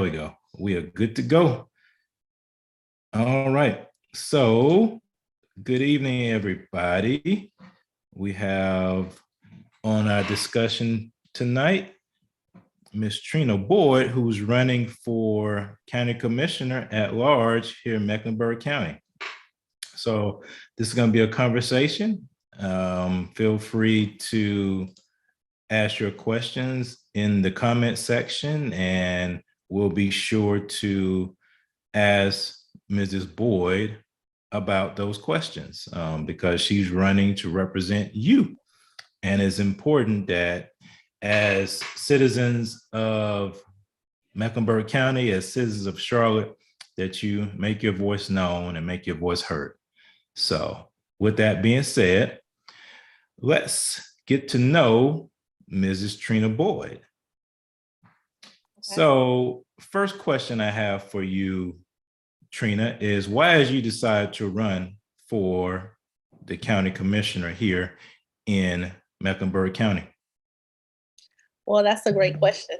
we go. We are good to go. All right. So, good evening, everybody. We have on our discussion tonight Miss Trina Boyd, who's running for County Commissioner at Large here in Mecklenburg County. So, this is going to be a conversation. Feel free to ask your questions in the comment section, and we'll be sure to ask Mrs. Boyd about those questions because she's running to represent you. And it's important that as citizens of Mecklenburg County, as citizens of Charlotte, that you make your voice known and make your voice heard. So with that being said, let's get to know Mrs. Trina Boyd. So first question I have for you, Trina, is why did you decide to run for the county commissioner here in Mecklenburg County? Well, that's a great question.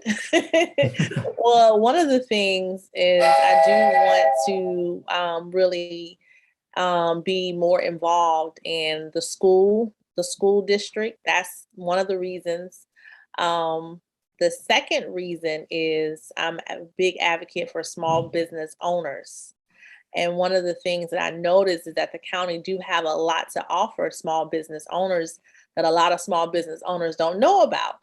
Well, one of the things is I do want to really be more involved in the school district. That's one of the reasons. The second reason is I'm a big advocate for small business owners. And one of the things that I noticed is that the county do have a lot to offer small business owners that a lot of small business owners don't know about.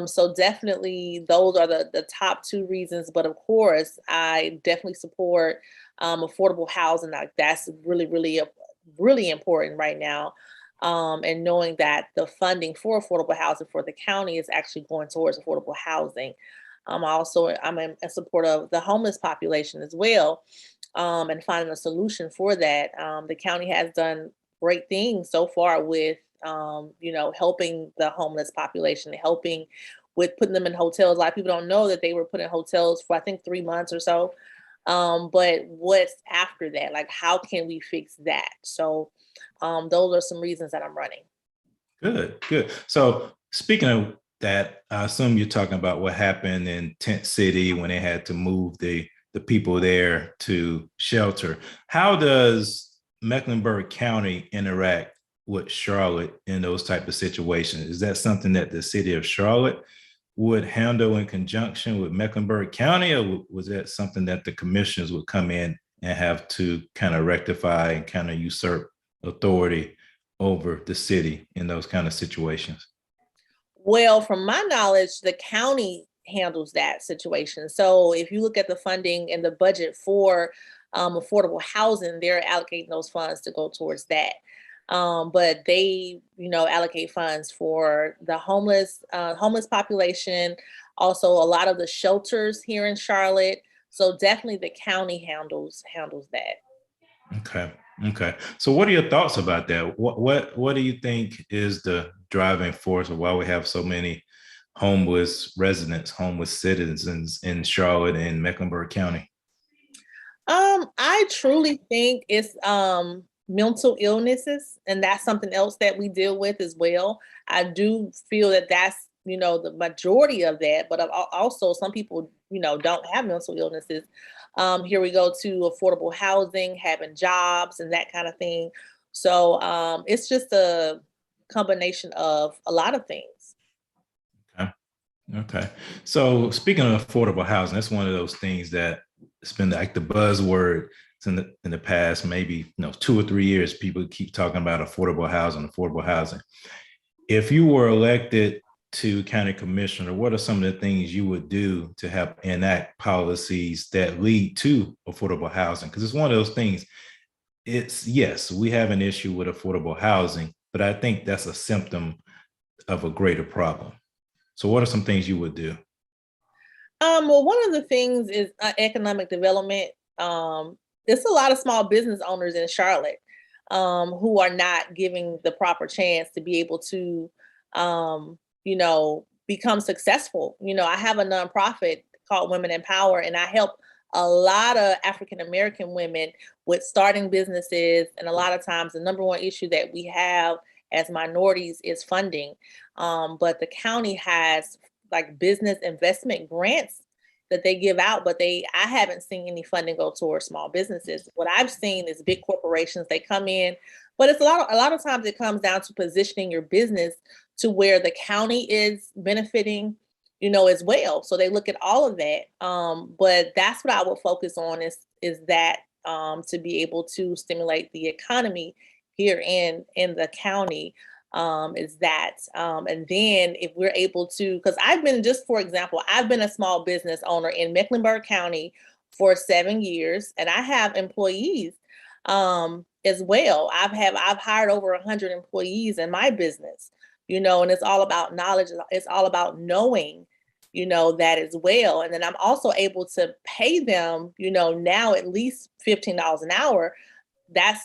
So definitely those are the top two reasons. But of course, I definitely support affordable housing. Like that's really important right now. And knowing that the funding for affordable housing for the county is actually going towards affordable housing. I'm in support of the homeless population as well, and finding a solution for that. The county has done great things so far with helping the homeless population, helping with putting them in hotels. A lot of people don't know that they were put in hotels for I think 3 months or so. But what's after that? Like, how can we fix that? So those are some reasons that I'm running. Good. So speaking of that, I assume you're talking about what happened in Tent City when they had to move the people there to shelter. How does Mecklenburg County interact with Charlotte in those type of situations? Is that something that the city of Charlotte would handle in conjunction with Mecklenburg County, or was that something that the commissioners would come in and have to kind of rectify and kind of usurp authority over the city in those kind of situations? Well, from my knowledge, the county handles that situation. So if you look at the funding and the budget for affordable housing, they're allocating those funds to go towards that. But they, allocate funds for the homeless population, also a lot of the shelters here in Charlotte. So definitely the county handles that. Okay. So what are your thoughts about that? What do you think is the driving force of why we have so many homeless residents, homeless citizens in Charlotte and Mecklenburg County? I truly think it's mental illnesses, and that's something else that we deal with as well. I do feel that that's the majority of that, but also some people don't have mental illnesses. Here we go to affordable housing, having jobs, and that kind of thing. So it's just a combination of a lot of things. Okay. So speaking of affordable housing, that's one of those things that it's been like the buzzword in the past, maybe 2 or 3 years. People keep talking about affordable housing, affordable housing. If you were elected to county commissioner, what are some of the things you would do to help enact policies that lead to affordable housing? Because it's one of those things. It's yes, we have an issue with affordable housing, but I think that's a symptom of a greater problem. So what are some things you would do? Well, one of the things is economic development. There's a lot of small business owners in Charlotte who are not giving the proper chance to be able to, become successful. I have a nonprofit called Women in Power, and I help a lot of African American women with starting businesses. And a lot of times, the number one issue that we have as minorities is funding. But the county has like business investment grants that they give out, but I haven't seen any funding go towards small businesses. What I've seen is big corporations, they come in, but it's a lot of times it comes down to positioning your business to where the county is benefiting, as well. So they look at all of that. But that's what I would focus on is that to be able to stimulate the economy here in the county. Is that and then if we're able to, because just for example, I've been a small business owner in Mecklenburg County for 7 years, and I have employees as well. I've hired over 100 employees in my business, and it's all about knowledge. It's all about knowing, that as well. And then I'm also able to pay them, now at least $15 an hour. That's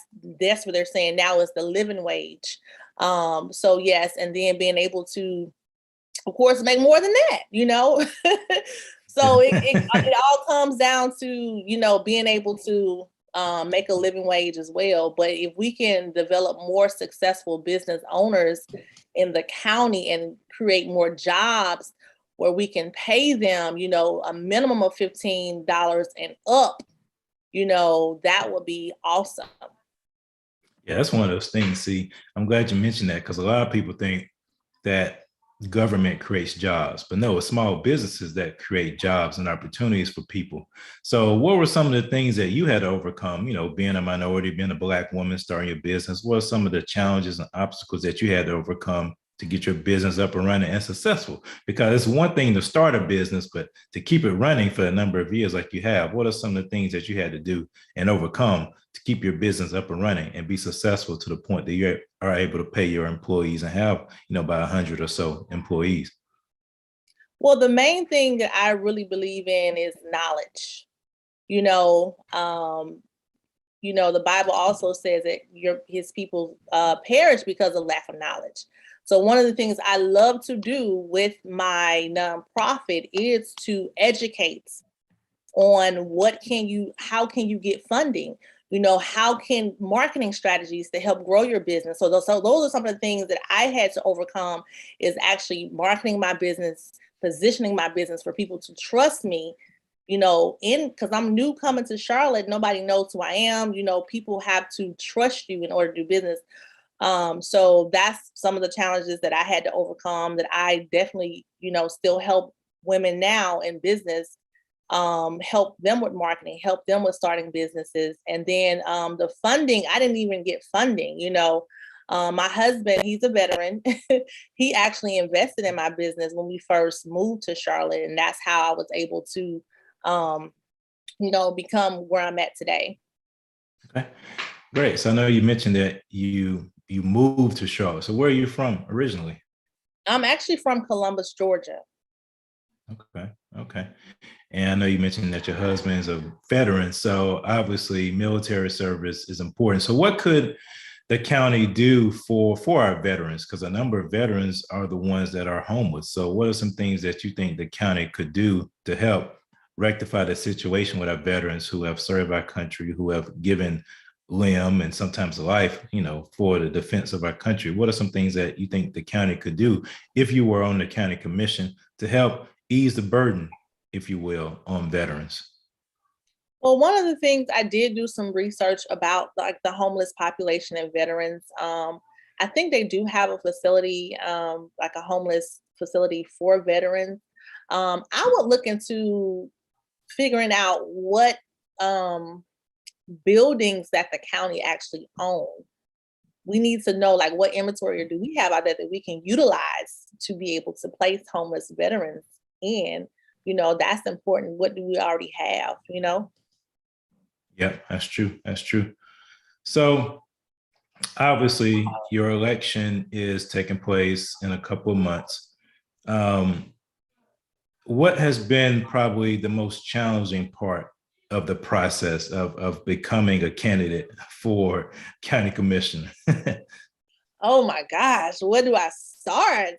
what they're saying now is the living wage. So yes, and then being able to, of course, make more than that, So it all comes down to, being able to make a living wage as well. But if we can develop more successful business owners in the county and create more jobs where we can pay them, a minimum of $15 and up, that would be awesome. Yeah, that's one of those things. See, I'm glad you mentioned that, because a lot of people think that government creates jobs, but no, it's small businesses that create jobs and opportunities for people. So what were some of the things that you had to overcome, being a minority, being a Black woman, starting your business? What are some of the challenges and obstacles that you had to overcome to get your business up and running and successful? Because it's one thing to start a business, but to keep it running for a number of years like you have, what are some of the things that you had to do and overcome to keep your business up and running and be successful to the point that you are able to pay your employees and have, about 100 or so employees? Well, the main thing that I really believe in is knowledge. The Bible also says that his people perish because of lack of knowledge. So one of the things I love to do with my nonprofit is to educate on how can you get funding? How can marketing strategies to help grow your business? So those are some of the things that I had to overcome, is actually marketing my business, positioning my business for people to trust me, because I'm new coming to Charlotte. Nobody knows who I am. People have to trust you in order to do business. So that's some of the challenges that I had to overcome, that I definitely, still help women now in business, help them with marketing, help them with starting businesses. And then the funding, I didn't even get funding, my husband, he's a veteran. He actually invested in my business when we first moved to Charlotte. And that's how I was able to, become where I'm at today. Okay, great. So I know you mentioned that you moved to Charlotte. So where are you from originally? I'm actually from Columbus, Georgia. Okay. And I know you mentioned that your husband is a veteran. So obviously military service is important. So what could the county do for our veterans? Because a number of veterans are the ones that are homeless. So what are some things that you think the county could do to help rectify the situation with our veterans who have served our country, who have given limb and sometimes life, for the defense of our country? What are some things that you think the county could do if you were on the county commission to help ease the burden, if you will, on veterans? Well, one of the things, I did do some research about like the homeless population and veterans. I think they do have a facility, like a homeless facility for veterans. I would look into figuring out what buildings that the county actually owns. We need to know like what inventory do we have out there that we can utilize to be able to place homeless veterans in. That's important. What do we already have? Yeah, that's true. So obviously your election is taking place in a couple of months. What has been probably the most challenging part of the process of becoming a candidate for county commissioner? Oh my gosh, where do I start?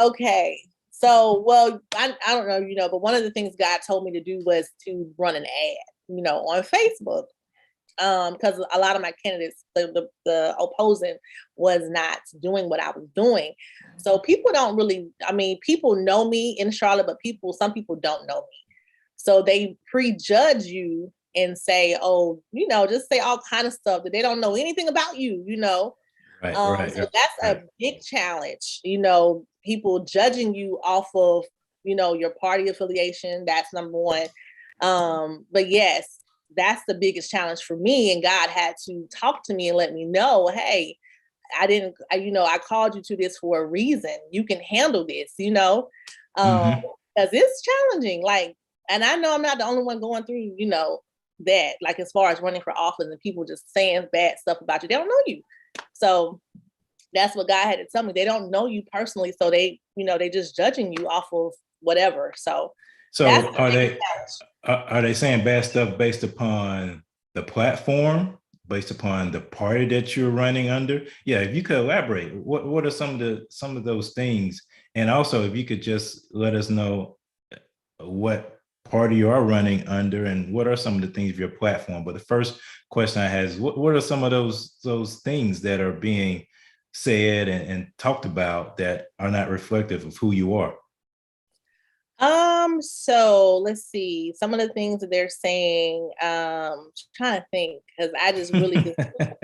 Okay. So, well, I don't know, but one of the things God told me to do was to run an ad, on Facebook. because a lot of my candidates, the opposing was not doing what I was doing. So people don't really, I mean, people know me in Charlotte, but some people don't know me. So they prejudge you and say, oh, just say all kind of stuff that they don't know anything about you, Right, So that's a big challenge, people judging you off of, your party affiliation. That's number one. But yes, that's the biggest challenge for me. And God had to talk to me and let me know, hey, I called you to this for a reason. You can handle this, because it's challenging. Like, and I know I'm not the only one going through, that, like, as far as running for office and people just saying bad stuff about you. They don't know you. So that's what God had to tell me. They don't know you personally. So they just judging you off of whatever. So are they saying bad stuff based upon the platform, based upon the party that you're running under? Yeah, if you could elaborate, what are some of those things? And also, if you could just let us know what party you are running under and what are some of the things of your platform. But the first question I had is, what are some of those things that are being said and talked about that are not reflective of who you are? So let's see. Some of the things that they're saying, trying to think, because I just really just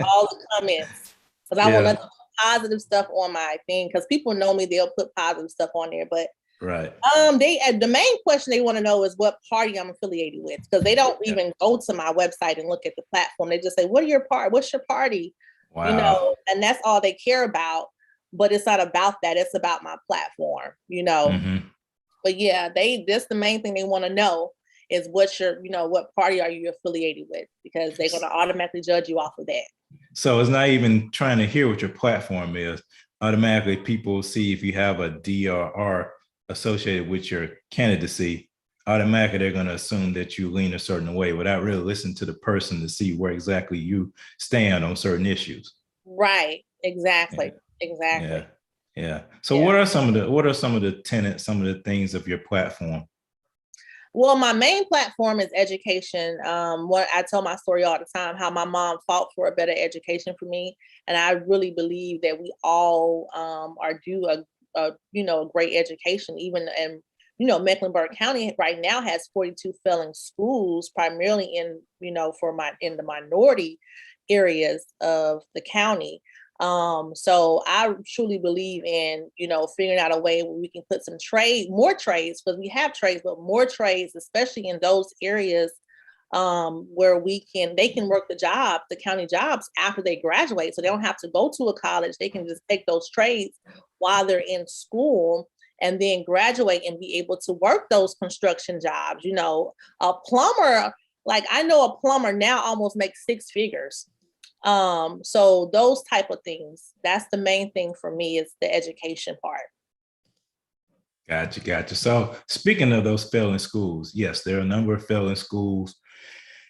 all the comments, because I want to put positive stuff on my thing, because people know me, they'll put positive stuff on there. But right. The main question they want to know is what party I'm affiliated with, because they don't even go to my website and look at the platform. They just say, what's your party? Wow. And that's all they care about. But it's not about that. It's about my platform, Mm-hmm. But yeah, that's the main thing they want to know is what party are you affiliated with? Because they're going to automatically judge you off of that. So it's not even trying to hear what your platform is. Automatically, people see if you have a D or R associated with your candidacy. Automatically, they're going to assume that you lean a certain way without really listening to the person to see where exactly you stand on certain issues. Right. Exactly. Yeah. Exactly. Yeah. So what are some of the tenets, some of the things of your platform? Well, my main platform is education. I tell my story all the time, how my mom fought for a better education for me. And I really believe that we all are due a great education, even in, Mecklenburg County right now has 42 failing schools, primarily in the minority areas of the county. So I truly believe in, figuring out a way where we can put more trades, because we have trades, but more trades, especially in those areas where they can work the county jobs after they graduate. So they don't have to go to a college. They can just take those trades while they're in school and then graduate and be able to work those construction jobs. A plumber, like I know a plumber now almost makes 6 figures. So those type of things, that's the main thing for me, is the education part. Gotcha. So speaking of those failing schools, yes, there are a number of failing schools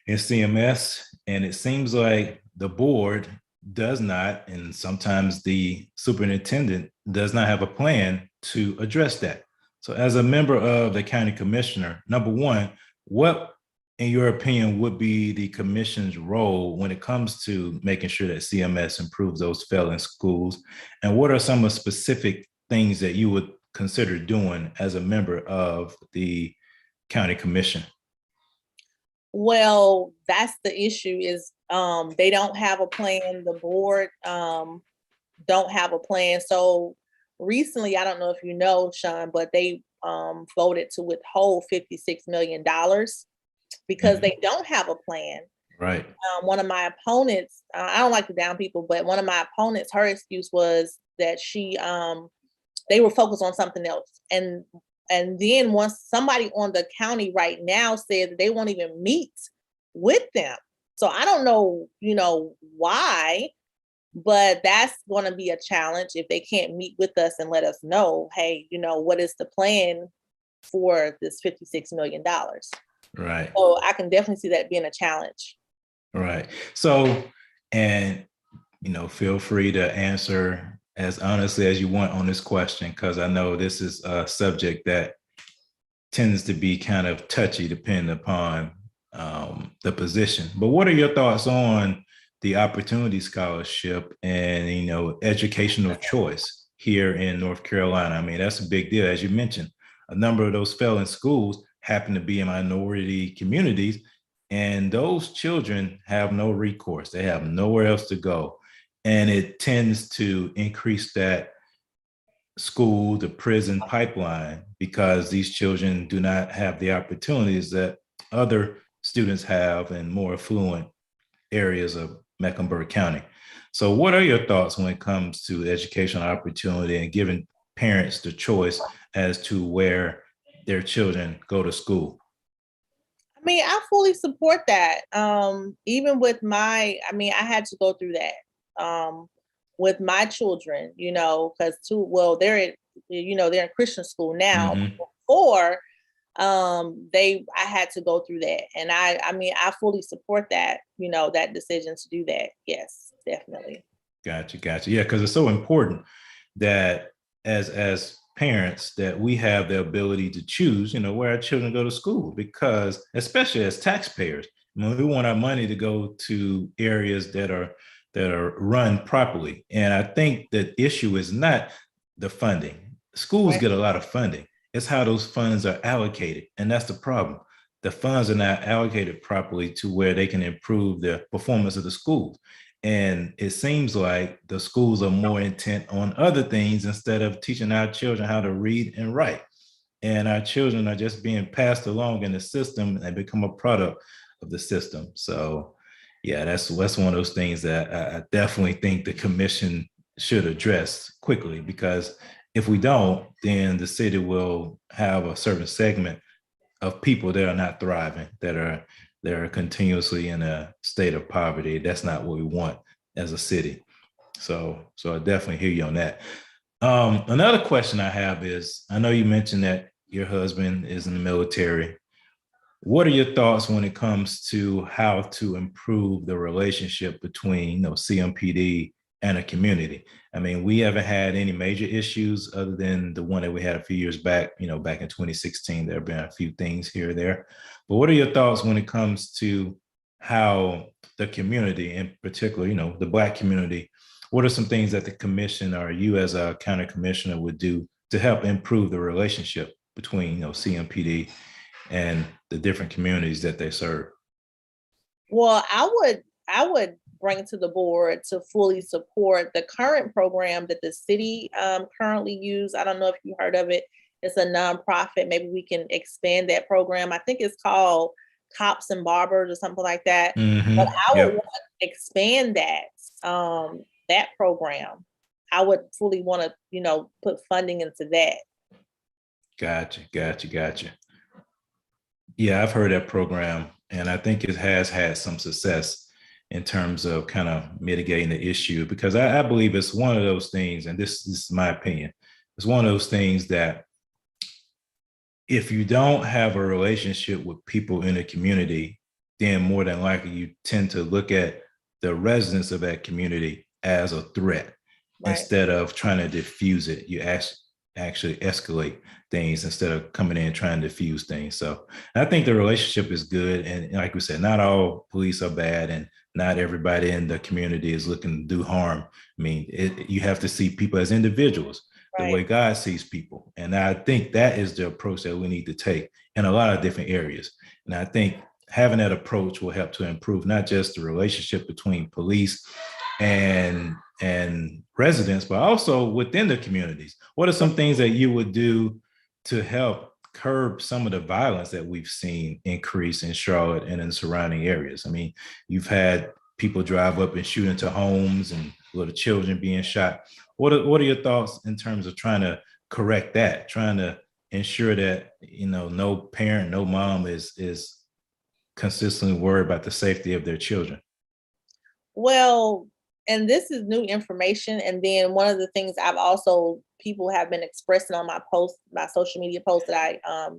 in CMS, and it seems like the board does not, and sometimes the superintendent does not have a plan to address that. So as a member of the county commissioner, number one, what in your opinion would be the commission's role when it comes to making sure that CMS improves those failing schools? And what are some of the specific things that you would consider doing as a member of the county commission? Well, that's the issue, is they don't have a plan. The board don't have a plan. So recently, I don't know if you know, Sean, but they voted to withhold $56 million because they don't have a plan. Right. One of my opponents, I don't like to down people, but one of my opponents, her excuse was that they were focused on something else. And then once somebody on the county right now said that they won't even meet with them. So I don't know, why, but that's going to be a challenge if they can't meet with us and let us know, hey, what is the plan for this $56 million? Right. So I can definitely see that being a challenge. Right. So, and, feel free to answer as honestly as you want on this question, because I know this is a subject that tends to be kind of touchy depending upon the position. But what are your thoughts on the Opportunity Scholarship and, educational choice here in North Carolina? I mean, that's a big deal. As you mentioned, a number of those failing schools happen to be in minority communities, and those children have no recourse. They have nowhere else to go. And it tends to increase that school to prison pipeline because these children do not have the opportunities that other students have in more affluent areas of Mecklenburg County. So what are your thoughts when it comes to educational opportunity and giving parents the choice as to where their children go to school? I mean, I fully support that. Even with I had to go through that with my children, because they're in Christian school now. Mm-hmm. Before, I had to go through that, and I fully support that, that decision to do that. Yes, definitely. Gotcha. Yeah, because it's so important that as parents that we have the ability to choose, where our children go to school, because especially as taxpayers, we want our money to go to areas that are run properly. And I think the issue is not the funding. Schools get a lot of funding. It's how those funds are allocated. And that's the problem. The funds are not allocated properly to where they can improve the performance of the schools. And it seems like the schools are more intent on other things instead of teaching our children how to read and write. And our children are just being passed along in the system and become a product of the system. So, yeah, that's one of those things that I definitely think the commission should address quickly, because if we don't, then the city will have a certain segment of people that are not thriving, that are continuously in a state of poverty. That's not what we want as a city. So I definitely hear you on that. Another question I have is, I know you mentioned that your husband is in the military. What are your thoughts when it comes to how to improve the relationship between, CMPD and a community? I mean, we haven't had any major issues other than the one that we had a few years back, back in 2016. There have been a few things here or there. But what are your thoughts when it comes to how the community, in particular, the Black community, what are some things that the commission or you as a county commissioner would do to help improve the relationship between, CMPD and the different communities that they serve? Well, I would bring to the board to fully support the current program that the city currently use. I don't know if you heard of it. It's a nonprofit. Maybe we can expand that program. I think it's called Cops and Barbers or something like that. Mm-hmm. But I would Yep. want to expand that program. I would fully want to, put funding into that. Gotcha. Yeah, I've heard that program, and I think it has had some success in terms of kind of mitigating the issue, because I believe it's one of those things, and this is my opinion, it's one of those things that if you don't have a relationship with people in the community, then more than likely you tend to look at the residents of that community as a threat. Right. Instead of trying to diffuse it. You actually escalate things instead of coming in and trying to diffuse things. So I think the relationship is good. And like we said, not all police are bad, and not everybody in the community is looking to do harm. I mean, you have to see people as individuals, the way God sees people. And I think that is the approach that we need to take in a lot of different areas. And I think having that approach will help to improve not just the relationship between police and residents, but also within the communities. What are some things that you would do to help curb some of the violence that we've seen increase in Charlotte and in surrounding areas? I mean, you've had people drive up and shoot into homes and little children being shot. What are your thoughts in terms of trying to correct that, trying to ensure that, no parent, no mom is consistently worried about the safety of their children? Well, and this is new information. And then one of the things people have been expressing on my social media post that I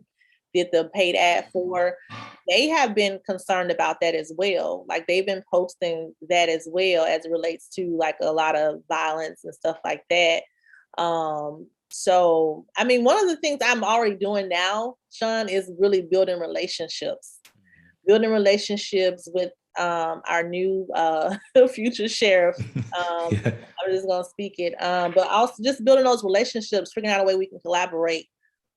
did the paid ad for, they have been concerned about that as well. Like they've been posting that as well as it relates to like a lot of violence and stuff like that. So, I mean, one of the things I'm already doing now, Sean, is really building relationships building relationships with our new future sheriff. Yeah. I'm just gonna speak it, but also just building those relationships, figuring out a way we can collaborate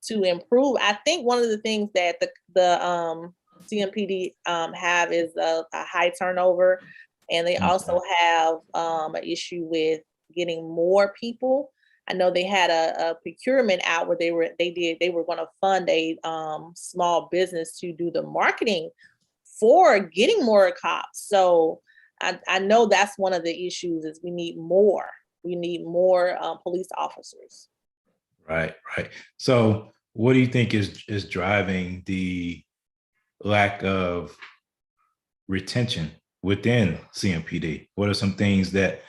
to improve. I think one of the things that the CMPD have is a high turnover, and they also have an issue with getting more people. I know they had a procurement out where they were going to fund a small business to do the marketing for getting more cops. So I know that's one of the issues is we need more. We need more police officers. Right, right. So what do you think is driving the lack of retention within CMPD? What are some things that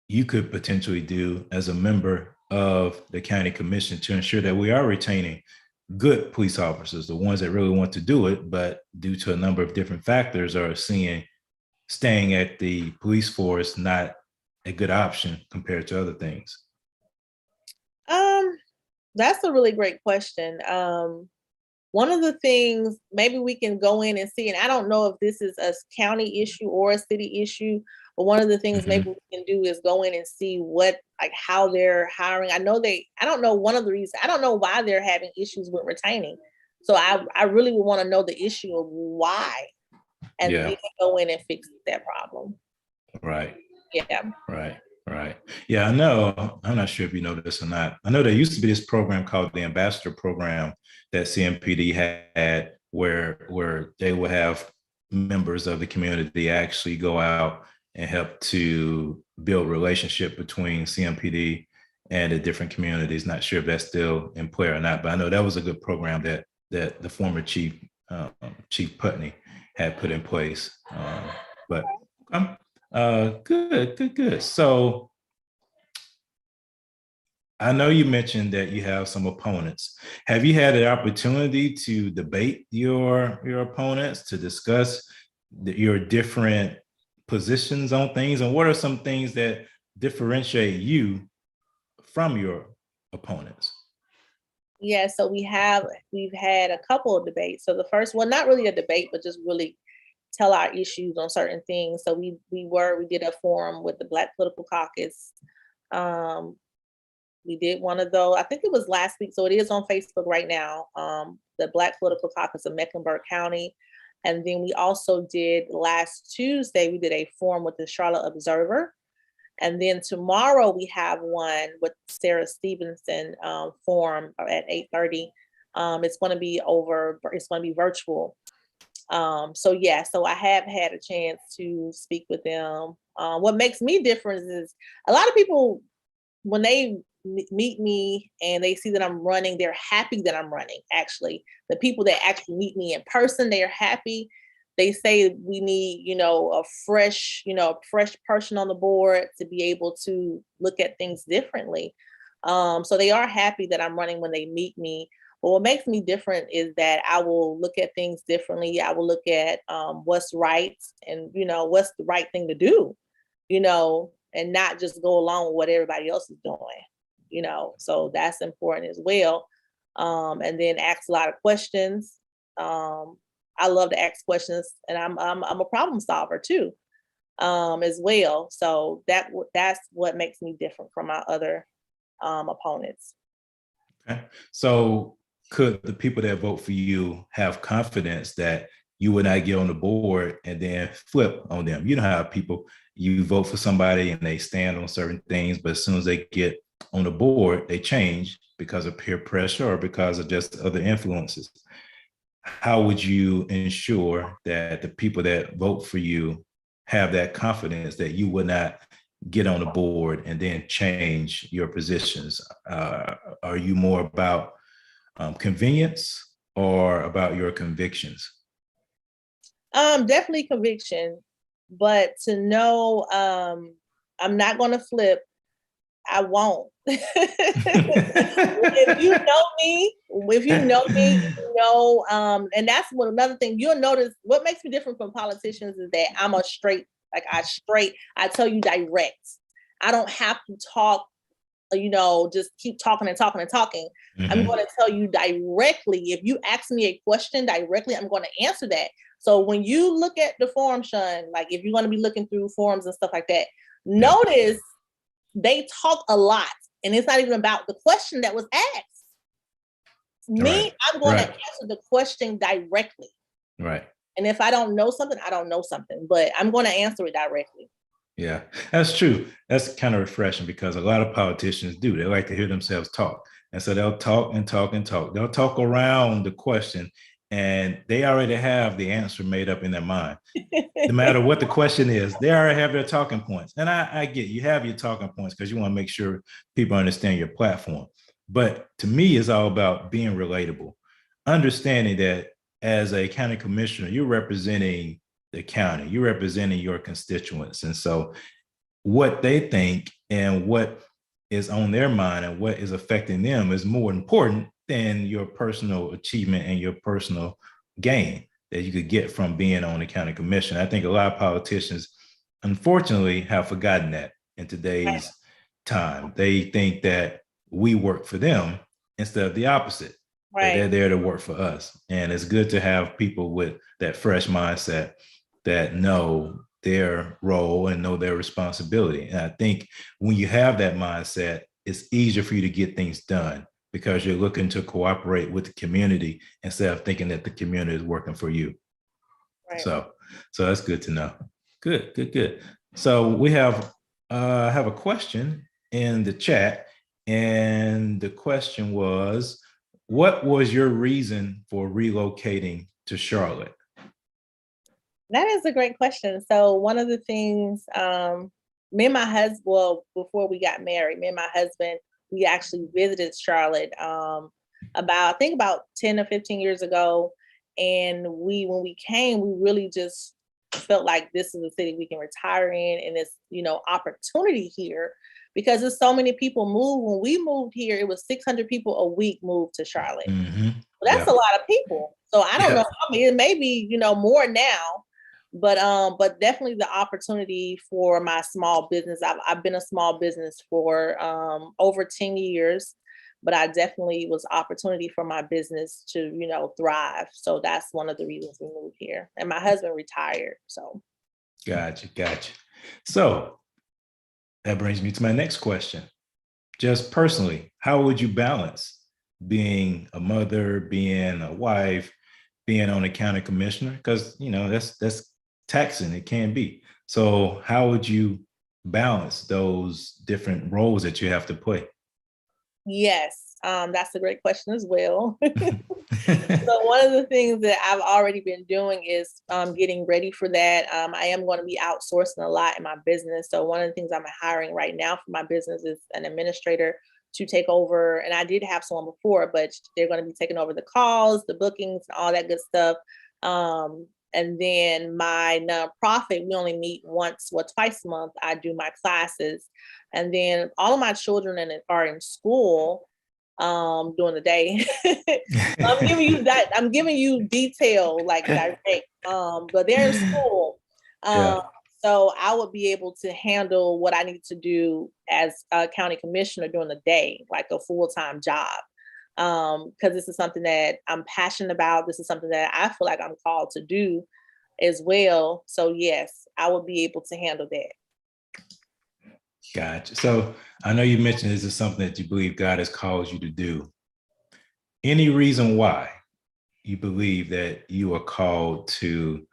you could potentially do as a member of the county commission to ensure that we are retaining good police officers, the ones that really want to do it, but due to a number of different factors are staying at the police force not a good option compared to other things? That's a really great question. One of the things maybe we can go in and see, and I don't know if this is a county issue or a city issue, but one of the things maybe we can do is go in and see how they're hiring. I don't know one of the reasons, I don't know why they're having issues with retaining. So I really would want to know the issue of why, and we can go in and fix that problem. Right. Yeah. Right. Right. Yeah, I know. I'm not sure if you know this or not. I know there used to be this program called the Ambassador Program that CMPD had where they would have members of the community actually go out and help to build relationship between CMPD and the different communities. Not sure if that's still in play or not, but I know that was a good program that the former Chief Putney had put in place. Good. So I know you mentioned that you have some opponents. Have you had an opportunity to debate your opponents, to discuss your different positions on things? And what are some things that differentiate you from your opponents? Yeah, so we've had a couple of debates. So the first one, not really a debate, but just really tell our issues on certain things. So we did a forum with the Black Political Caucus. We did one of those, I think it was last week, so it is on Facebook right now, the Black Political Caucus of Mecklenburg County. And then we also did last Tuesday, we did a forum with the Charlotte Observer. And then tomorrow we have one with Sarah Stevenson forum at 8:30. It's going to be virtual. So I have had a chance to speak with them. What makes me different is a lot of people, when they meet me and they see that I'm running, they're happy that I'm running. Actually, the people that actually meet me in person, they're happy. They say we need, a fresh person on the board to be able to look at things differently. So they are happy that I'm running when they meet me. But what makes me different is that I will look at things differently. I will look at what's right and, what's the right thing to do, and not just go along with what everybody else is doing, so that's important as well. And then ask a lot of questions. I love to ask questions, and I'm a problem solver too, as well. So that's what makes me different from my other opponents. Okay. So could the people that vote for you have confidence that you would not get on the board and then flip on them? You know how people, you vote for somebody and they stand on certain things, but as soon as they get on the board, they change because of peer pressure or because of just other influences. How would you ensure that the people that vote for you have that confidence that you would not get on the board and then change your positions? Are you more about convenience or about your convictions? Definitely conviction, but to know I'm not going to flip, I won't. If you know me, and that's another thing you'll notice. What makes me different from politicians is that I'm I tell you direct. I don't have to talk just keep talking and talking and talking. I'm Mhm. going to tell you directly. If you ask me a question directly, I'm going to answer that. So when you look at the forum, Sean, like if you're going to be looking through forums and stuff like that, notice they talk a lot, and it's not even about the question that was asked. Me, Right. I'm going to Right. answer the question directly. Right. And if I don't know something, I don't know something, but I'm going to answer it directly. Yeah, that's true. That's kind of refreshing because a lot of politicians do. They like to hear themselves talk. And so they'll talk and talk and talk. They'll talk around the question and they already have the answer made up in their mind. No matter what the question is, they already have their talking points. And I get you have your talking points because you want to make sure people understand your platform. But to me, it's all about being relatable, understanding that as a county commissioner, you're representing the county, you're representing your constituents. And so what they think and what is on their mind and what is affecting them is more important than your personal achievement and your personal gain that you could get from being on the county commission. I think a lot of politicians, unfortunately, have forgotten that in today's time. They think that we work for them instead of the opposite, that they're there to work for us. And it's good to have people with that fresh mindset that know their role and know their responsibility. And I think when you have that mindset, it's easier for you to get things done because you're looking to cooperate with the community instead of thinking that the community is working for you. Right. So that's good to know. Good. So we have a question in the chat, and the question was, what was your reason for relocating to Charlotte? That is a great question. So one of the things, me and my husband, well, before we got married, me and my husband, we actually visited Charlotte about 10 or 15 years ago. And when we came, we really just felt like this is a city we can retire in, and it's, opportunity here because there's so many people move. When we moved here, it was 600 people a week moved to Charlotte. Mm-hmm. Well, that's a lot of people. So I don't know. I mean, it may be, more now, but definitely the opportunity for my small business. I've been a small business for over 10 years, but I definitely was opportunity for my business to, thrive. So that's one of the reasons we moved here. And my husband retired. So. Gotcha. So that brings me to my next question. Just personally, how would you balance being a mother, being a wife, being on a county commissioner? Because that's taxing. It can be. So how would you balance those different roles that you have to play? Yes, that's a great question as well. So one of the things that I've already been doing is getting ready for that. I am going to be outsourcing a lot in my business. So one of the things I'm hiring right now for my business is an administrator to take over. And I did have someone before, but they're going to be taking over the calls, the bookings, all that good stuff. And then my nonprofit, we only meet once or twice a month. I do my classes. And then all of my children are in school during the day. I'm giving you detail, like direct, but they're in school. So I would be able to handle what I need to do as a county commissioner during the day, like a full-time job. Because this is something that I'm passionate about. This is something that I feel like I'm called to do as well. So yes, I would be able to handle that. Gotcha. So I know you mentioned this is something that you believe God has called you to do. Any reason why you believe that you are called to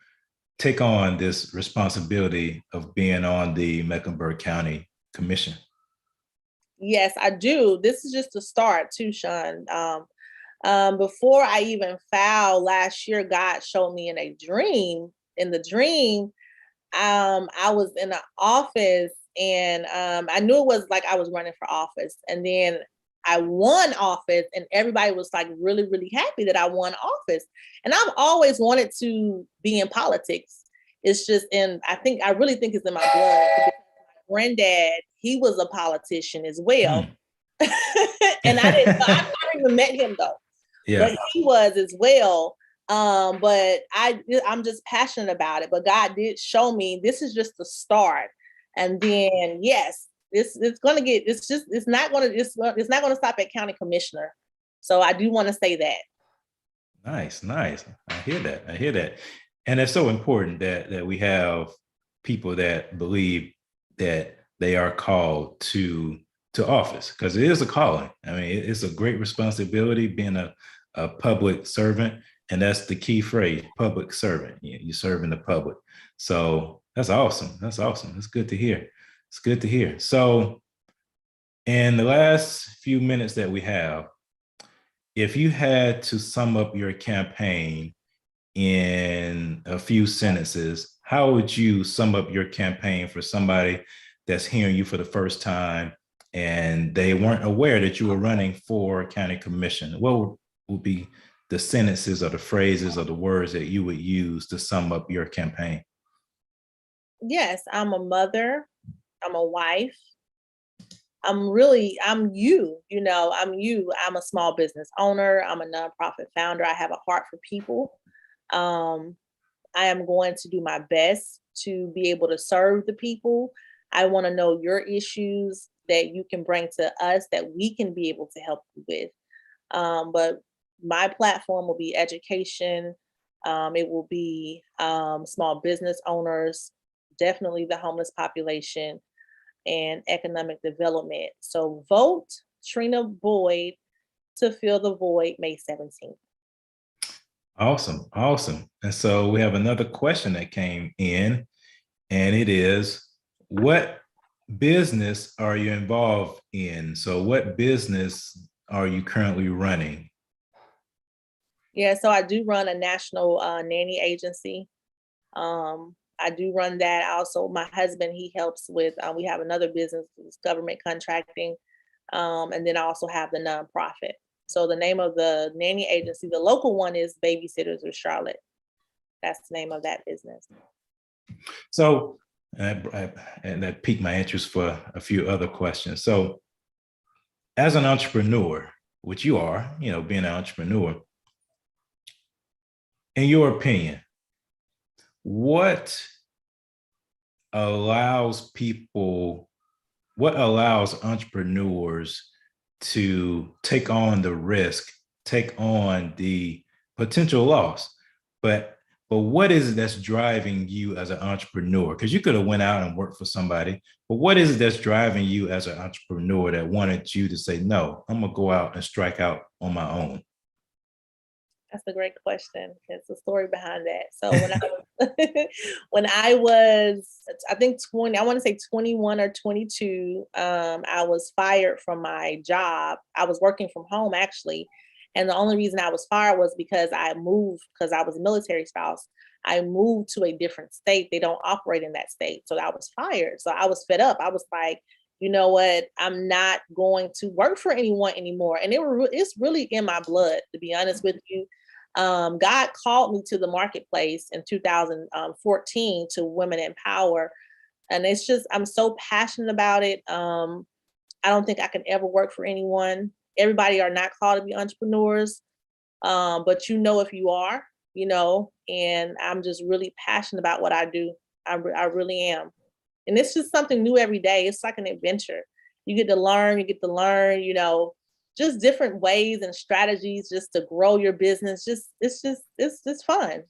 take on this responsibility of being on the Mecklenburg County Commission? Yes, I do. This is just a start too, Sean. Before I even filed last year, God showed me in a dream. In the dream, I was in an office, and I knew it was like I was running for office. And then I won office, and everybody was like really, really happy that I won office. And I've always wanted to be in politics. It's just I really think it's in my blood. My granddad, he was a politician as well. And I never even met him though. Yeah. But he was as well. But I'm just passionate about it. But God did show me this is just the start. And then, yes, it's gonna get, it's not gonna stop at county commissioner. So I do want to say that. Nice. I hear that. And it's so important that we have people that believe that they are called to office, because it is a calling. I mean, it's a great responsibility being a public servant. And that's the key phrase, public servant. You're serving the public. So that's awesome. It's good to hear. So in the last few minutes that we have, if you had to sum up your campaign in a few sentences, how would you sum up your campaign for somebody that's hearing you for the first time and they weren't aware that you were running for county commission? What would be the sentences or the phrases or the words that you would use to sum up your campaign? Yes, I'm a mother, I'm a wife, I'm you, I'm you. I'm a small business owner, I'm a nonprofit founder, I have a heart for people. I am going to do my best to be able to serve the people. I want to know your issues that you can bring to us that we can be able to help you with. But my platform will be education. It will be small business owners, definitely the homeless population, and economic development. So vote Trina Boyd to fill the void May 17th. Awesome. And so we have another question that came in, and it is, what business are you involved in? So what business are you currently running? Yeah, so I do run a national nanny agency. I do run that. Also, my husband, he helps with, we have another business, it's government contracting. And then I also have the nonprofit. So the name of the nanny agency, the local one, is Babysitters of Charlotte. That's the name of that business. So, and that piqued my interest for a few other questions. So as an entrepreneur, which you are, being an entrepreneur, in your opinion, what allows entrepreneurs to take on the risk, take on the potential loss, but what is it that's driving you as an entrepreneur? Because you could have went out and worked for somebody, but what is it that's driving you as an entrepreneur that wanted you to say, no, I'm gonna go out and strike out on my own? That's a great question. There's a story behind that. So when I was, I think 20, I want to say 21 or 22, I was fired from my job. I was working from home actually. And the only reason I was fired was because I moved, because I was a military spouse. I moved to a different state. They don't operate in that state. So I was fired. So I was fed up. I was like, you know what? I'm not going to work for anyone anymore. And it's really in my blood, to be honest with you. God called me to the marketplace in 2014 to Women in Power. And it's just, I'm so passionate about it. I don't think I can ever work for anyone. Everybody are not called to be entrepreneurs. But if you are, and I'm just really passionate about what I do. I really am. And it's just something new every day. It's like an adventure. You get to learn, just different ways and strategies just to grow your business. It's fun.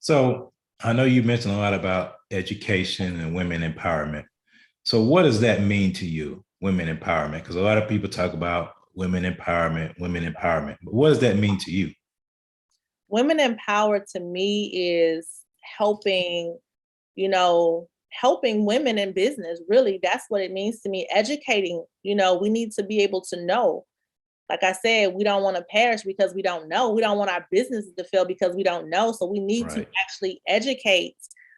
So I know you mentioned a lot about education and women empowerment. So what does that mean to you, women empowerment? Because a lot of people talk about women empowerment. But what does that mean to you? Women empowered to me is helping women in business. Really, that's what it means to me. Educating, we need to be able to know. Like I said, we don't want to perish because we don't know. We don't want our businesses to fail because we don't know. So we need to actually educate.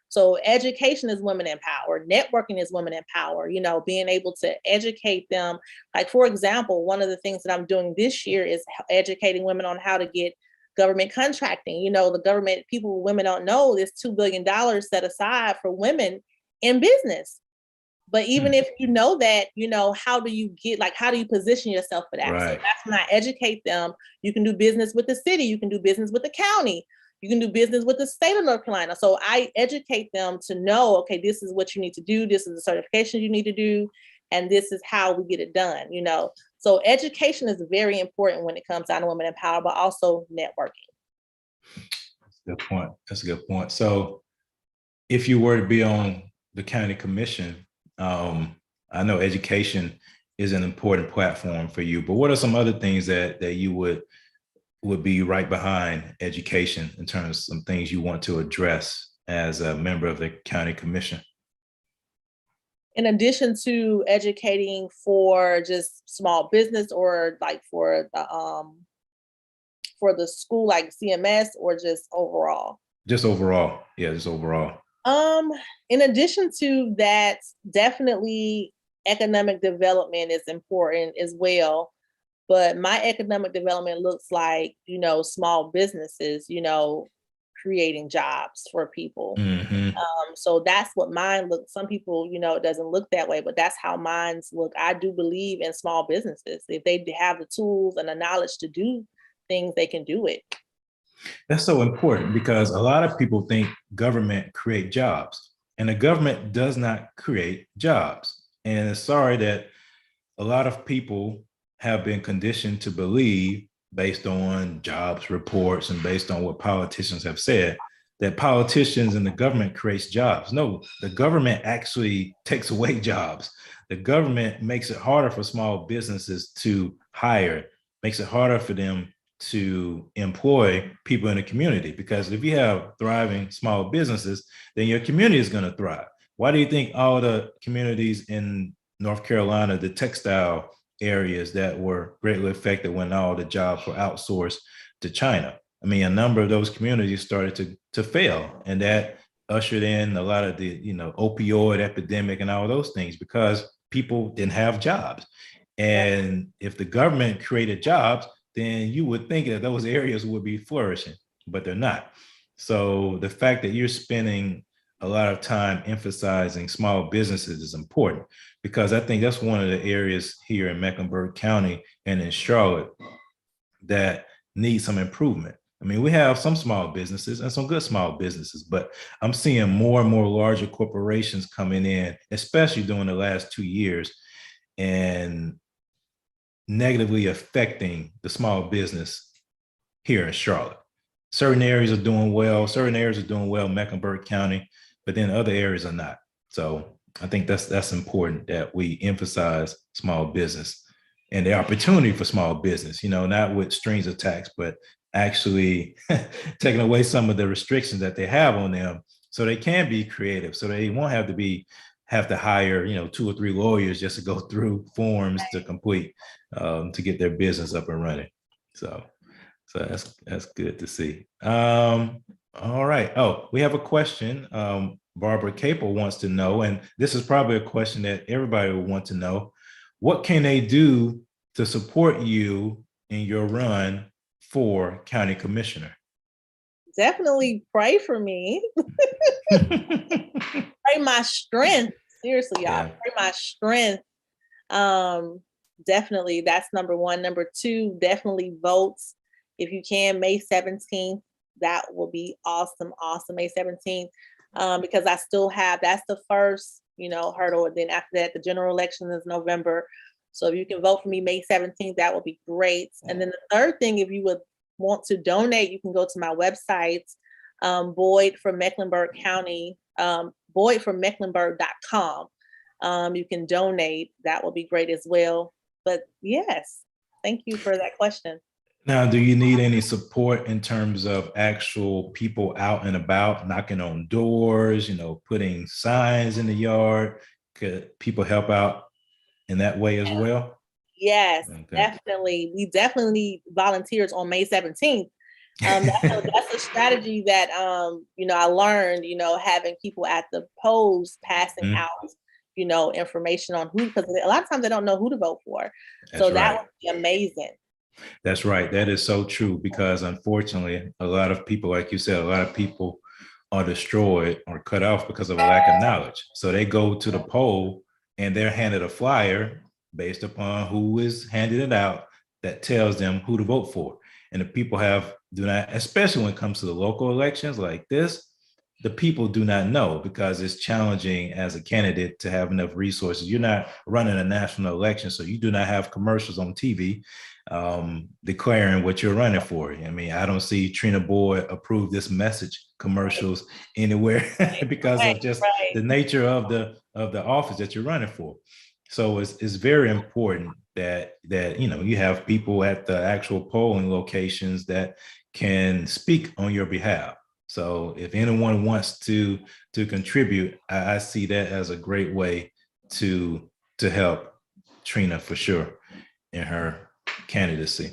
So education is women in power. Networking is women in power, being able to educate them. Like, for example, one of the things that I'm doing this year is educating women on how to get government contracting. The government, women don't know, there's $2 billion set aside for women in business. But even if you know that, how do you position yourself for that? Right. So that's when I educate them. You can do business with the city, you can do business with the county, You can do business with the state of North Carolina. So I educate them to know, okay, this is what you need to do. This is the certification you need to do. And this is how we get it done, you know. So education is very important when it comes down to women in power, but also networking. That's a good point. That's a good point. So if you were to be on the county commission, I know education is an important platform for you, but what are some other things that you would be right behind education in terms of some things you want to address as a member of the county commission? In addition to educating for just small business or like for the school, like CMS, or just overall? Just overall. Yeah, just overall. In addition to that, definitely economic development is important as well. But my economic development looks like, you know, small businesses, you know, creating jobs for people. Mm-hmm. So that's what mine looks. Some people, you know, it doesn't look that way, but that's how mine's look. I do believe in small businesses. If they have the tools and the knowledge to do things, they can do it. That's so important because a lot of people think government create jobs, and the government does not create jobs. And it's sorry that a lot of people have been conditioned to believe, based on jobs reports and based on what politicians have said, that politicians and the government creates jobs. No, the government actually takes away jobs. The government makes it harder for small businesses to hire, makes it harder for them to employ people in the community. Because if you have thriving small businesses, then your community is going to thrive. Why do you think all the communities in North Carolina, the textile areas that were greatly affected when all the jobs were outsourced to China? I mean, a number of those communities started to fail, and that ushered in a lot of the, you know, opioid epidemic and all those things because people didn't have jobs. And if the government created jobs, then you would think that those areas would be flourishing, but they're not. So the fact that you're spending a lot of time emphasizing small businesses is important, because I think that's one of the areas here in Mecklenburg County and in Charlotte that need some improvement. I mean, we have some small businesses and some good small businesses, but I'm seeing more and more larger corporations coming in, especially during the last 2 years, and negatively affecting the small business here in Charlotte. Certain areas are doing well, Mecklenburg County, but then other areas are not. So I think that's important that we emphasize small business and the opportunity for small business, you know, not with strings attached, but actually taking away some of the restrictions that they have on them so they can be creative, so they won't have to hire, you know, 2 or 3 lawyers just to go through forms to complete to get their business up and running. So that's good to see. All right. Oh, we have a question. Barbara Capel wants to know, and this is probably a question that everybody will want to know: what can they do to support you in your run for county commissioner? Definitely pray for me. Pray my strength. Seriously, y'all. Yeah. Pray my strength. Definitely, that's number one. Number two, definitely votes. If you can, May 17th, that will be awesome. May 17th. Because I still have, that's the first, you know, hurdle. And then after that, the general election is November. So if you can vote for me May 17th, that would be great. And then the third thing, if you would want to donate, you can go to my website, Boyd from Mecklenburg County, boydfrommecklenburg.com. You can donate. That will be great as well. But yes, thank you for that question. Now, do you need any support in terms of actual people out and about, knocking on doors, you know, putting signs in the yard? Could people help out in that way as well? Yes, okay. Definitely. We definitely need volunteers on May 17th. That's a strategy that, you know, I learned, you know, having people at the polls passing out, you know, information on who, because a lot of times they don't know who to vote for. That's so that would be amazing. That's right. That is so true, because unfortunately, a lot of people, like you said, a lot of people are destroyed or cut off because of a lack of knowledge. So they go to the poll and they're handed a flyer based upon who is handing it out that tells them who to vote for. And the people do not, especially when it comes to the local elections like this, the people do not know, because it's challenging as a candidate to have enough resources. You're not running a national election, so you do not have commercials on TV declaring what you're running for. I mean, I don't see Trina Boyd approve this message commercials anywhere because of just the nature of the office that you're running for. So it's very important that you have people at the actual polling locations that can speak on your behalf. So if anyone wants to contribute, I see that as a great way to help Trina for sure in her candidacy.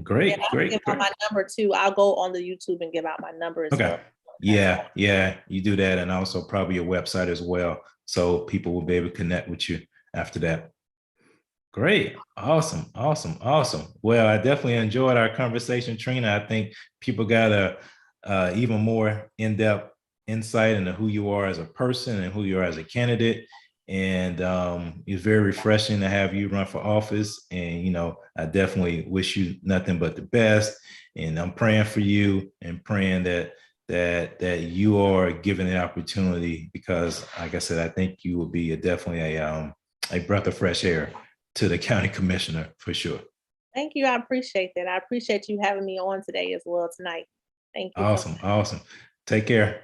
Great, yeah, great. Give out my number too. I'll go on the YouTube and give out my number as well. Yeah, you do that, and also probably your website as well, so people will be able to connect with you after that. Great. Awesome. Well, I definitely enjoyed our conversation, Trina. I think people got a even more in-depth insight into who you are as a person and who you are as a candidate. And it's very refreshing to have you run for office. And, I definitely wish you nothing but the best. And I'm praying for you and praying that you are given the opportunity, because like I said, I think you will be definitely a breath of fresh air to the county commissioner for sure. Thank you. I appreciate that. I appreciate you having me on today as well tonight. Thank you. Awesome. Take care.